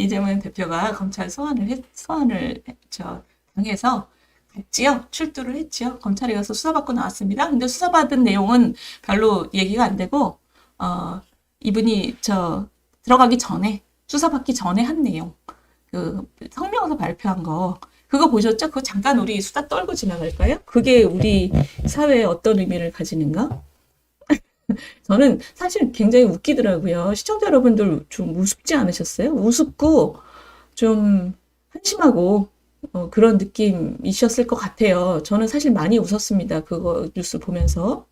이재명 대표가 검찰 소환을 당해서 갔지요. 출두를 했지요. 검찰에 가서 수사받고 나왔습니다. 근데 수사받은 내용은 별로 얘기가 안 되고, 이분이 들어가기 전에, 수사받기 전에 한 내용, 그 성명서 발표한 거, 그거 보셨죠? 그거 잠깐 우리 수다 떨고 지나갈까요? 그게 우리 사회에 어떤 의미를 가지는가? 저는 사실 굉장히 웃기더라고요. 시청자 여러분들 좀 우습지 않으셨어요? 우습고 좀 한심하고 그런 느낌이셨을 것 같아요. 저는 사실 많이 웃었습니다. 그거 뉴스 보면서.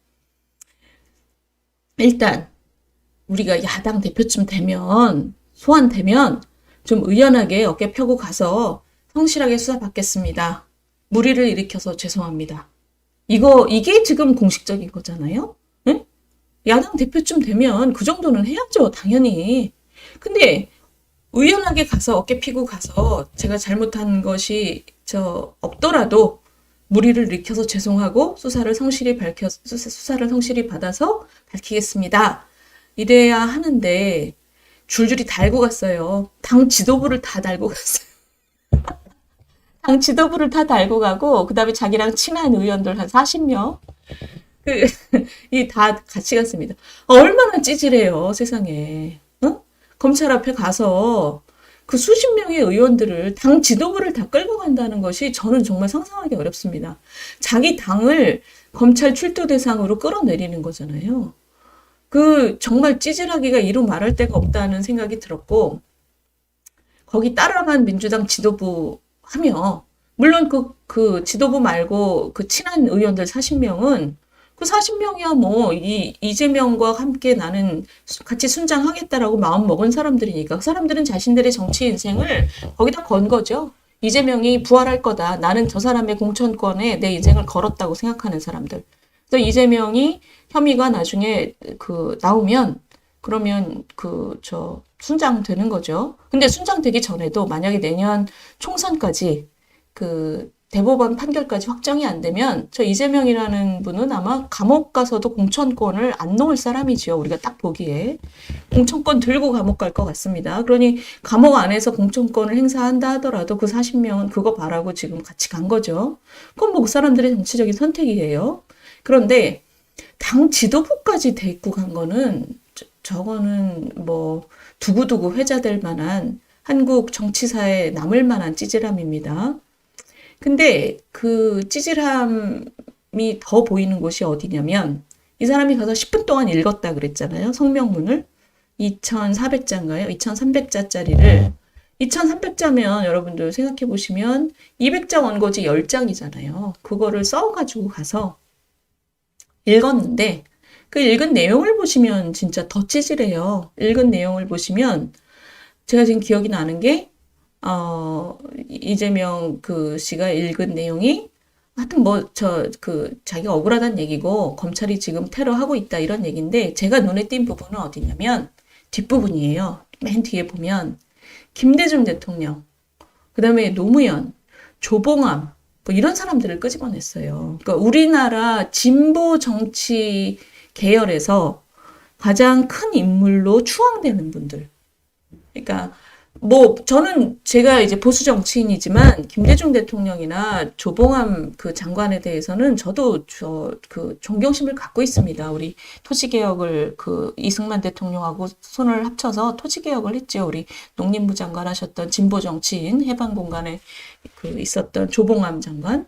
일단 우리가 야당 대표쯤 되면 소환되면 좀 의연하게 어깨 펴고 가서 성실하게 수사받겠습니다. 무리를 일으켜서 죄송합니다. 이게 지금 공식적인 거잖아요? 응? 야당 대표쯤 되면 그 정도는 해야죠, 당연히. 근데 의연하게 가서 어깨 피고 가서 제가 잘못한 것이 없더라도 무리를 일으켜서 죄송하고 수사를 성실히 받아서 밝히겠습니다. 이래야 하는데 줄줄이 달고 갔어요. 당 지도부를 다 달고 갔어요. 당 지도부를 다 달고 가고 그다음에 자기랑 친한 의원들 한 40명 이 다 같이 갔습니다. 얼마나 찌질해요, 세상에. 어? 검찰 앞에 가서 그 수십 명의 의원들을 당 지도부를 다 끌고 간다는 것이 저는 정말 상상하기 어렵습니다. 자기 당을 검찰 출두 대상으로 끌어내리는 거잖아요. 정말 찌질하기가 이루 말할 데가 없다는 생각이 들었고, 거기 따라간 민주당 지도부 하며, 물론 그 지도부 말고 그 친한 의원들 40명은 그 40명이야 뭐 이재명과 함께 나는 같이 순장하겠다라고 마음 먹은 사람들이니까 그 사람들은 자신들의 정치 인생을 거기다 건 거죠. 이재명이 부활할 거다. 나는 저 사람의 공천권에 내 인생을 걸었다고 생각하는 사람들. 그래서 이재명이 혐의가 나중에 나오면 그러면 순장되는 거죠. 근데 순장되기 전에도 만약에 내년 총선까지 대법원 판결까지 확정이 안 되면 저 이재명이라는 분은 아마 감옥 가서도 공천권을 안 놓을 사람이지요. 우리가 딱 보기에. 공천권 들고 감옥 갈 것 같습니다. 그러니 감옥 안에서 공천권을 행사한다 하더라도 그 40명은 그거 바라고 지금 같이 간 거죠. 그건 뭐 그 사람들의 정치적인 선택이에요. 그런데 당 지도부까지 데리고 간 거는 저거는 뭐 두고두고 회자될 만한 한국 정치사에 남을 만한 찌질함입니다. 근데 그 찌질함이 더 보이는 곳이 어디냐면 이 사람이 가서 10분 동안 읽었다 그랬잖아요. 성명문을 2,400자인가요? 2,300자짜리를 2,300자면 여러분들 생각해 보시면 200자 원고지 10장이잖아요. 그거를 써가지고 가서 읽었는데 그 읽은 내용을 보시면 진짜 더 찌질해요. 읽은 내용을 보시면 제가 지금 기억이 나는 게 이재명 씨가 읽은 내용이 하여튼 자기가 억울하다는 얘기고 검찰이 지금 테러하고 있다 이런 얘기인데 제가 눈에 띈 부분은 어디냐면 뒷부분이에요. 맨 뒤에 보면 김대중 대통령, 그 다음에 노무현, 조봉암 뭐 이런 사람들을 끄집어냈어요. 그러니까 우리나라 진보 정치 계열에서 가장 큰 인물로 추앙되는 분들. 그러니까 뭐 저는 제가 이제 보수 정치인이지만 김대중 대통령이나 조봉암 장관에 대해서는 저도 존경심을 갖고 있습니다. 우리 토지개혁을 이승만 대통령하고 손을 합쳐서 토지개혁을 했죠. 우리 농림부 장관 하셨던 진보 정치인 해방공간에 있었던 조봉암 장관.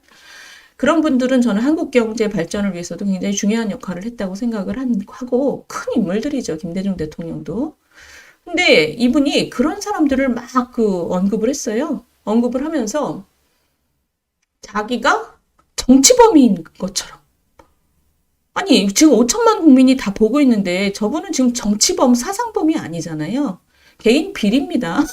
그런 분들은 저는 한국 경제 발전을 위해서도 굉장히 중요한 역할을 했다고 생각을 하고 큰 인물들이죠. 김대중 대통령도. 근데 이분이 그런 사람들을 막 언급을 했어요. 언급을 하면서 자기가 정치범인 것처럼. 아니, 지금 5천만 국민이 다 보고 있는데 저분은 지금 정치범, 사상범이 아니잖아요. 개인 비리입니다.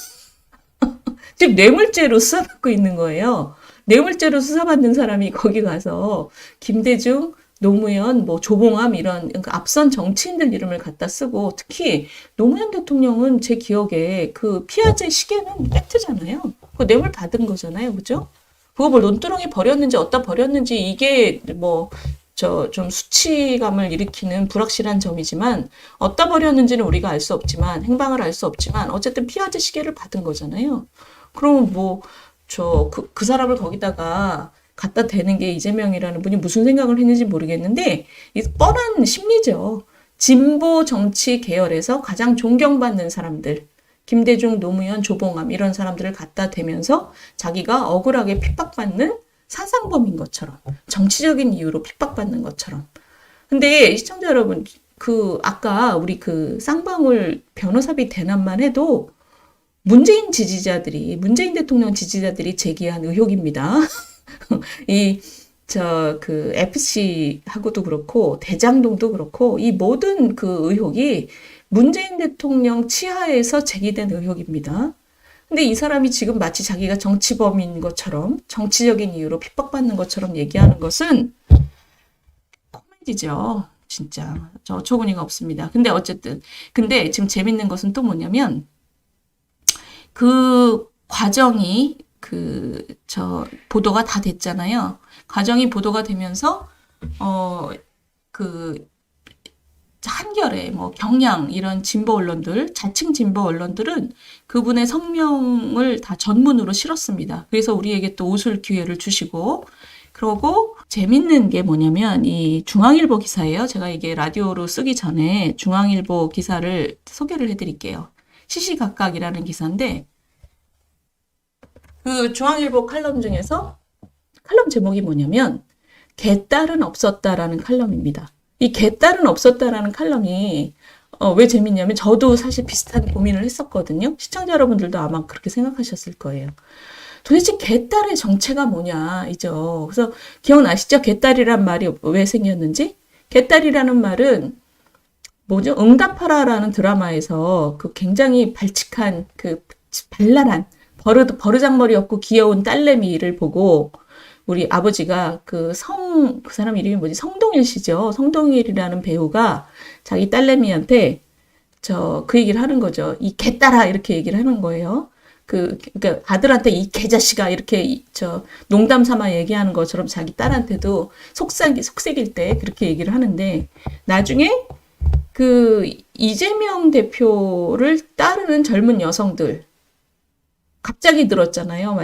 지금 뇌물죄로 수사받고 있는 거예요. 뇌물죄로 수사받는 사람이 거기 가서 김대중, 노무현, 뭐 조봉암 이런 앞선 정치인들 이름을 갖다 쓰고 특히 노무현 대통령은 제 기억에 피아제 시계는 팩트잖아요. 그거 뇌물 받은 거잖아요, 그죠? 그거 뭐 논두렁에 버렸는지 어디다 버렸는지 이게 뭐 좀 수치감을 일으키는 불확실한 점이지만 어디다 버렸는지는 우리가 알 수 없지만 행방을 알 수 없지만 어쨌든 피아제 시계를 받은 거잖아요. 그럼 뭐 그 사람을 거기다가 갖다 대는 게 이재명이라는 분이 무슨 생각을 했는지 모르겠는데 이 뻔한 심리죠. 진보 정치 계열에서 가장 존경받는 사람들, 김대중, 노무현, 조봉암 이런 사람들을 갖다 대면서 자기가 억울하게 핍박받는 사상범인 것처럼 정치적인 이유로 핍박받는 것처럼. 근데 시청자 여러분, 아까 우리 쌍방울 변호사비 대납만 해도 문재인 대통령 지지자들이 제기한 의혹입니다. FC하고도 그렇고, 대장동도 그렇고, 이 모든 의혹이 문재인 대통령 치하에서 제기된 의혹입니다. 근데 이 사람이 지금 마치 자기가 정치범인 것처럼, 정치적인 이유로 핍박받는 것처럼 얘기하는 것은 코미디죠. 진짜. 저 어처구니가 없습니다. 근데 지금 재밌는 것은 또 뭐냐면, 그 과정이 보도가 다 됐잖아요. 과정이 보도가 되면서, 한겨레, 경향, 이런 진보 언론들, 자칭 진보 언론들은 그분의 성명을 다 전문으로 실었습니다. 그래서 우리에게 또 웃을 기회를 주시고, 그러고 재밌는 게 뭐냐면, 이 중앙일보 기사예요. 제가 이게 라디오로 쓰기 전에 중앙일보 기사를 소개를 해드릴게요. 시시각각이라는 기사인데, 중앙일보 칼럼 중에서 칼럼 제목이 뭐냐면 개딸은 없었다라는 칼럼입니다. 이 개딸은 없었다라는 칼럼이 왜 재밌냐면 저도 사실 비슷한 고민을 했었거든요. 시청자 여러분들도 아마 그렇게 생각하셨을 거예요. 도대체 개딸의 정체가 뭐냐이죠. 그래서 기억나시죠? 개딸이란 말이 왜 생겼는지? 개딸이라는 말은 뭐죠? 응답하라라는 드라마에서 굉장히 발칙한 발랄한 버르장머리 없고 귀여운 딸내미를 보고 우리 아버지가 그 사람 이름이 뭐지? 성동일 씨죠. 성동일이라는 배우가 자기 딸내미한테 그 얘기를 하는 거죠. 이 개딸아 이렇게 얘기를 하는 거예요. 그러니까 아들한테 이 개자식아 이렇게 농담 삼아 얘기하는 것처럼 자기 딸한테도 속삭일 때 그렇게 얘기를 하는데 나중에 이재명 대표를 따르는 젊은 여성들 갑자기 늘었잖아요.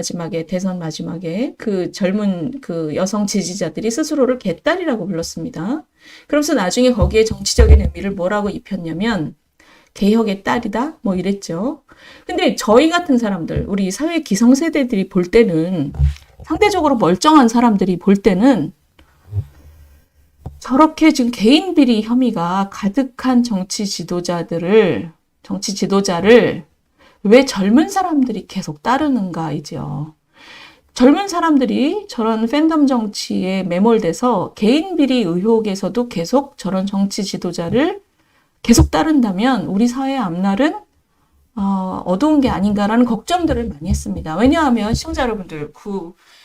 대선 마지막에 젊은 여성 지지자들이 스스로를 개딸이라고 불렀습니다. 그러면서 나중에 거기에 정치적인 의미를 뭐라고 입혔냐면 개혁의 딸이다 뭐 이랬죠. 근데 저희 같은 사람들, 우리 사회 기성세대들이 볼 때는 상대적으로 멀쩡한 사람들이 볼 때는 저렇게 지금 개인 비리 혐의가 가득한 정치 지도자를 왜 젊은 사람들이 계속 따르는가이죠. 젊은 사람들이 저런 팬덤 정치에 매몰돼서 개인 비리 의혹에서도 계속 저런 정치 지도자를 계속 따른다면 우리 사회의 앞날은 어두운 게 아닌가라는 걱정들을 많이 했습니다. 왜냐하면 시청자 여러분들